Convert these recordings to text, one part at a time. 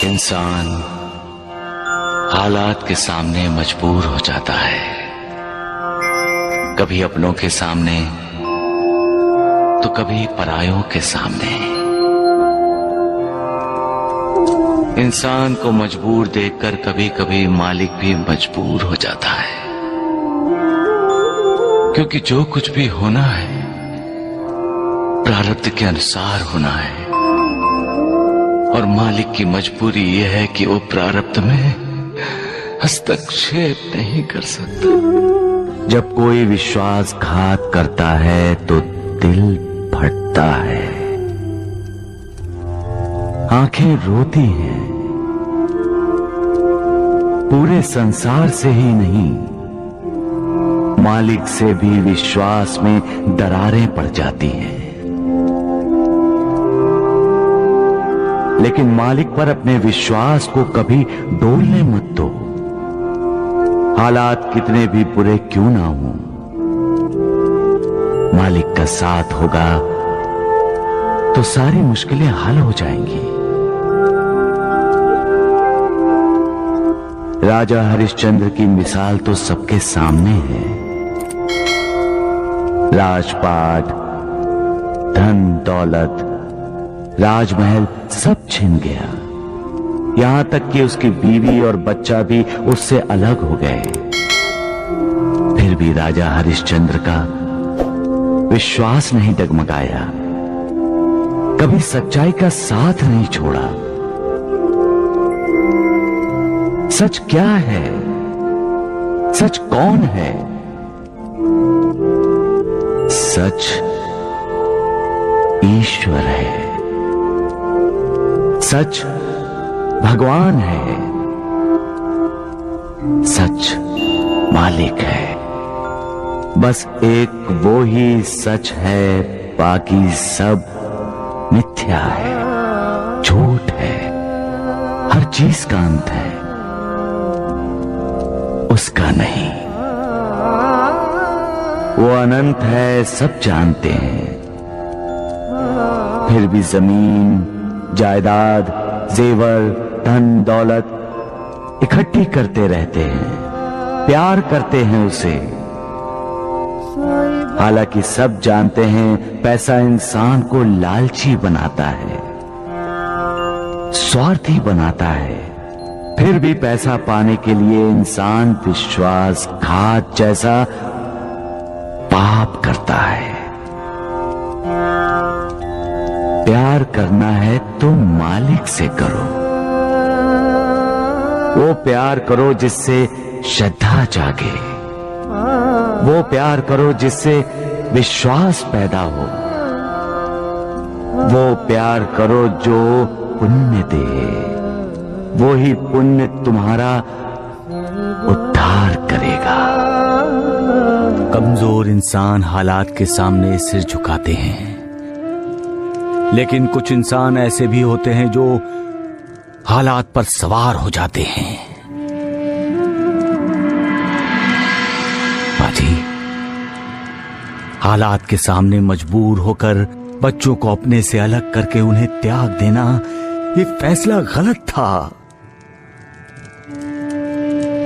इंसान हालात के सामने मजबूर हो जाता है, कभी अपनों के सामने तो कभी परायों के सामने। इंसान को मजबूर देखकर कभी कभी मालिक भी मजबूर हो जाता है, क्योंकि जो कुछ भी होना है प्रारब्ध के अनुसार होना है, और मालिक की मजबूरी यह है कि वो प्रारब्ध में हस्तक्षेप नहीं कर सकता। जब कोई विश्वासघात करता है तो दिल फटता है, आंखें रोती हैं। पूरे संसार से ही नहीं, मालिक से भी विश्वास में दरारें पड़ जाती हैं। लेकिन मालिक पर अपने विश्वास को कभी डोलने मत दो। हालात कितने भी बुरे क्यों ना हो, मालिक का साथ होगा तो सारी मुश्किलें हल हो जाएंगी। राजा हरिश्चंद्र की मिसाल तो सबके सामने है। राजपाट, धन दौलत, राजमहल सब छिन गया, यहां तक कि उसकी बीवी और बच्चा भी उससे अलग हो गए। फिर भी राजा हरिश्चंद्र का विश्वास नहीं डगमगाया, कभी सच्चाई का साथ नहीं छोड़ा। सच क्या है? सच कौन है? सच ईश्वर है, सच भगवान है, सच मालिक है। बस एक वो ही सच है, बाकी सब मिथ्या है, झूठ है। हर चीज का अंत है, उसका नहीं। वो अनंत है, सब जानते हैं। फिर भी जमीन, जायदाद, जेवर, धन दौलत इकट्ठी करते रहते हैं, प्यार करते हैं उसे। हालांकि सब जानते हैं पैसा इंसान को लालची बनाता है, स्वार्थी बनाता है। फिर भी पैसा पाने के लिए इंसान विश्वासघात जैसा पाप करता है। प्यार करना है तो मालिक से करो, वो प्यार करो जिससे श्रद्धा जागे, वो प्यार करो जिससे विश्वास पैदा हो, वो प्यार करो जो पुण्य दे। वो ही पुण्य तुम्हारा उद्धार करेगा। कमजोर इंसान हालात के सामने सिर झुकाते हैं, लेकिन कुछ इंसान ऐसे भी होते हैं जो हालात पर सवार हो जाते हैं। बाजी, हालात के सामने मजबूर होकर बच्चों को अपने से अलग करके उन्हें त्याग देना, ये फैसला गलत था।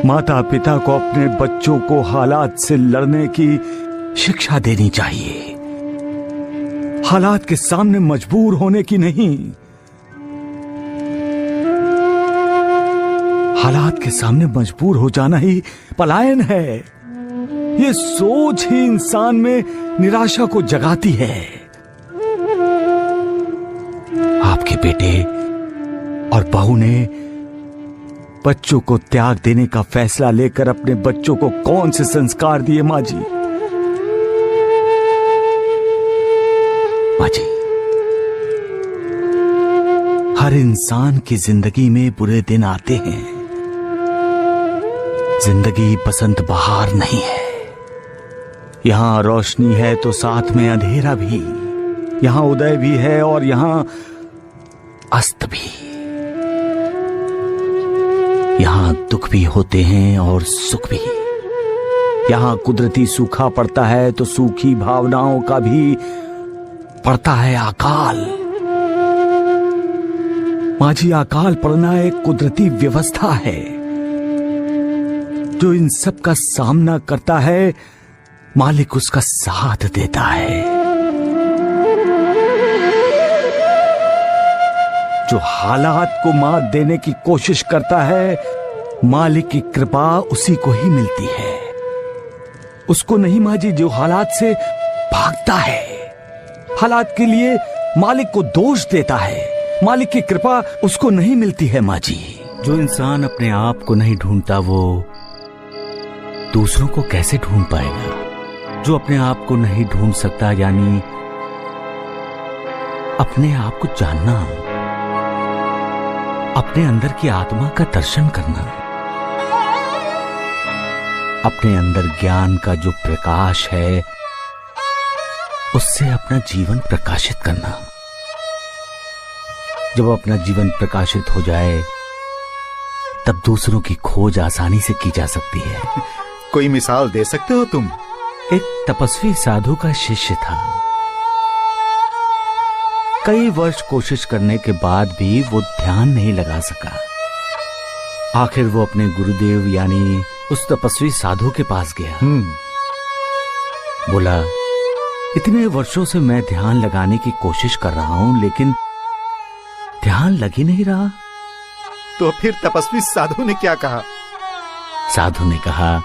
माता पिता को अपने बच्चों को हालात से लड़ने की शिक्षा देनी चाहिए, हालात के सामने मजबूर होने की नहीं। हालात के सामने मजबूर हो जाना ही पलायन है। ये सोच ही इंसान में निराशा को जगाती है। आपके बेटे और बहू ने बच्चों को त्याग देने का फैसला लेकर अपने बच्चों को कौन से संस्कार दिए माँ जी? माँ जी, हर इंसान की जिंदगी में बुरे दिन आते हैं। जिंदगी बसंत बहार नहीं है। यहां रोशनी है तो साथ में अंधेरा भी, यहां उदय भी है और यहां अस्त भी। यहां दुख भी होते हैं और सुख भी। यहां कुदरती सूखा पड़ता है तो सूखी भावनाओं का भी पड़ता है अकाल। माँ जी, अकाल पड़ना एक कुदरती व्यवस्था है जो इन सब का सामना करता है, मालिक उसका साथ देता है। जो हालात को मात देने की कोशिश करता है, मालिक की कृपा उसी को ही मिलती है। उसको नहीं माँ जी जो हालात से भागता है। हालात के लिए मालिक को दोष देता है, मालिक की कृपा उसको नहीं मिलती है माँ जी। जो इंसान अपने आप को नहीं ढूंढता वो दूसरों को कैसे ढूंढ पाएगा? जो अपने आप को नहीं ढूंढ सकता यानी अपने आप को जानना, अपने अंदर की आत्मा का दर्शन करना, अपने अंदर ज्ञान का जो प्रकाश है उससे अपना जीवन प्रकाशित करना। जब अपना जीवन प्रकाशित हो जाए तब दूसरों की खोज आसानी से की जा सकती है। कोई मिसाल दे सकते हो तुम? एक तपस्वी साधु का शिष्य था। कई वर्ष कोशिश करने के बाद भी वो ध्यान नहीं लगा सका। आखिर वो अपने गुरुदेव यानी उस तपस्वी साधु के पास गया। बोला, इतने वर्षों से मैं ध्यान लगाने की कोशिश कर रहा हूं लेकिन ध्यान लग ही नहीं रहा। तो फिर तपस्वी साधु ने क्या कहा? साधु ने कहा,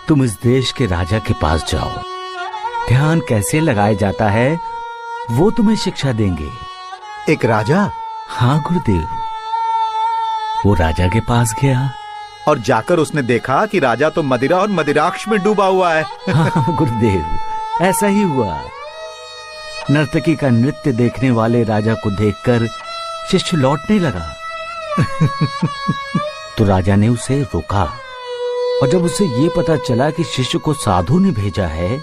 तुम इस देश के राजा के पास जाओ, ध्यान कैसे लगाया जाता है वो तुम्हें शिक्षा देंगे। एक राजा? हाँ गुरुदेव। वो राजा के पास गया और जाकर उसने देखा कि राजा तो मदिरा और मदिराक्ष में डूबा हुआ है। हाँ गुरुदेव, ऐसा ही हुआ। नर्तकी का नृत्य देखने वाले राजा को देखकर शिष्य लौटने लगा। तो राजा ने उसे रोका और जब उसे ये पता चला कि शिष्य को साधु ने भेजा है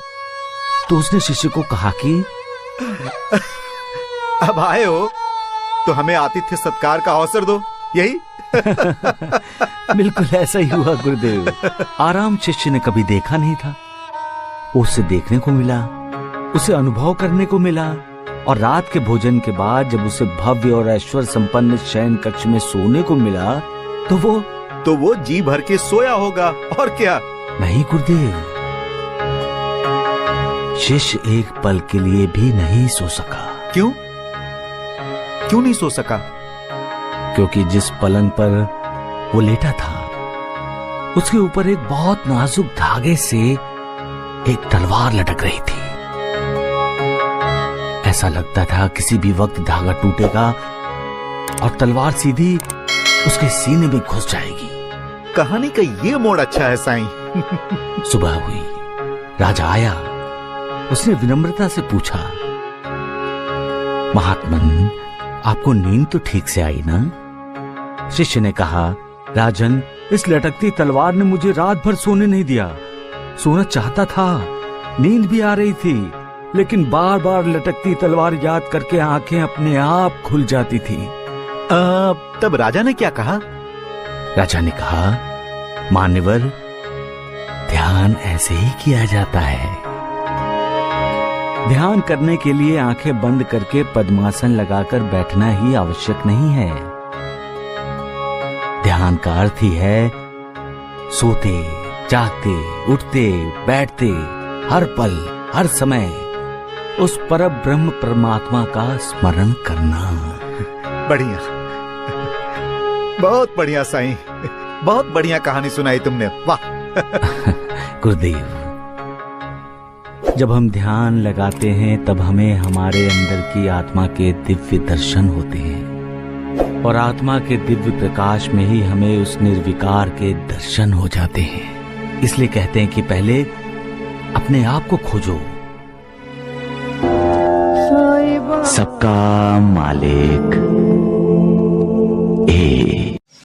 तो उसने शिष्य को कहा कि अब आए हो तो हमें आतिथ्य सत्कार का अवसर दो, यही? बिल्कुल ऐसा ही हुआ गुरुदेव। आराम शिष्य ने कभी देखा नहीं था। उसे देखने को मिला, उसे अनुभव करने को मिला और रात के भोजन के बाद जब उसे भव्य और ऐश्वर्य संपन्न शयन कक्ष में सोने को मिला तो वो जी भर के सोया होगा, और क्या? नहीं गुरुदेव, शिष्य एक पल के लिए भी नहीं सो सका। क्यों? क्यों नहीं सो सका? क्योंकि जिस पलंग पर वो लेटा था उसके ऊपर एक बहुत नाजुक धागे से एक तलवार लटक रही थी। ऐसा लगता था किसी भी वक्त धागा टूटेगा और तलवार सीधी उसके सीने में घुस जाएगी। कहानी का ये मोड़ अच्छा है साईं। सुबह हुई, राजा आया। उसने विनम्रता से पूछा, महात्मन, आपको नींद तो ठीक से आई ना? शिष्य ने कहा, राजन, इस लटकती तलवार ने मुझे रात भर सोने नहीं दिया। सोना चाहता था, नींद भी आ रही थी, लेकिन बार बार लटकती तलवार याद करके आंखें अपने आप खुल जाती थी। तब राजा ने क्या कहा? राजा ने कहा, मान्यवर, ध्यान ऐसे ही किया जाता है। ध्यान करने के लिए आंखें बंद करके पद्मासन लगाकर बैठना ही आवश्यक नहीं है। ध्यान का अर्थ ही है सोते, जागते, उठते, बैठते, हर पल, हर समय उस पर ब्रह्म परमात्मा का स्मरण करना। बढ़िया, बहुत बढ़िया साईं, बहुत बढ़िया कहानी सुनाई तुमने, वाह। गुरुदेव, जब हम ध्यान लगाते हैं तब हमें हमारे अंदर की आत्मा के दिव्य दर्शन होते हैं और आत्मा के दिव्य प्रकाश में ही हमें उस निर्विकार के दर्शन हो जाते हैं। इसलिए कहते हैं कि पहले अपने आप को खोजो। सबका मालिक एक।